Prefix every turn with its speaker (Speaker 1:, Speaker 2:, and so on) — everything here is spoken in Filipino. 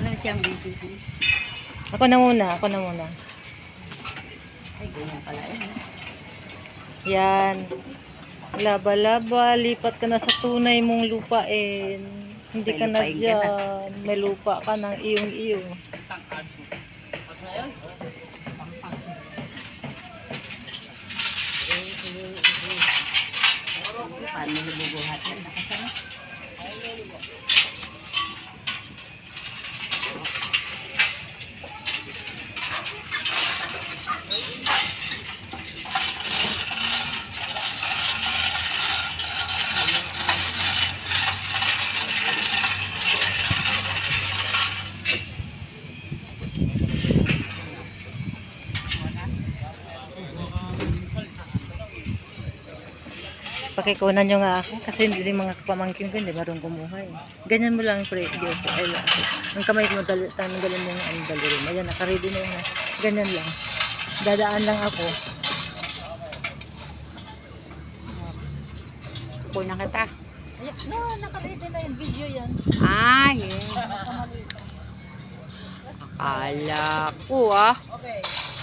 Speaker 1: Ano siyang video?
Speaker 2: Ako na muna, ako na muna.
Speaker 1: Ay, ganyan pala eh.
Speaker 2: Yan. Laba-laba, lipat ka na sa tunay mong lupain. Hindi
Speaker 1: May
Speaker 2: ka na
Speaker 1: lupain ka na.
Speaker 2: dyan. May lupa ka ng iyong-iyo.
Speaker 1: Paano nabubuhat yan? Nakasama?
Speaker 2: Pakikunan nyo nga ako kasi hindi mga pamangkin ko hindi marunong kumuha eh. Ganyan mo lang pre, Diyos. Ay, ang kamay ko tanggalin mo ang daliri. Ayan, nakaready na yun. Ganyan lang. Dadaan lang ako.
Speaker 1: Kukunan kita.
Speaker 2: Ayan, no, nakaready na yung video yan.
Speaker 1: Ah, yeah. Akala ko ah.
Speaker 2: Okay.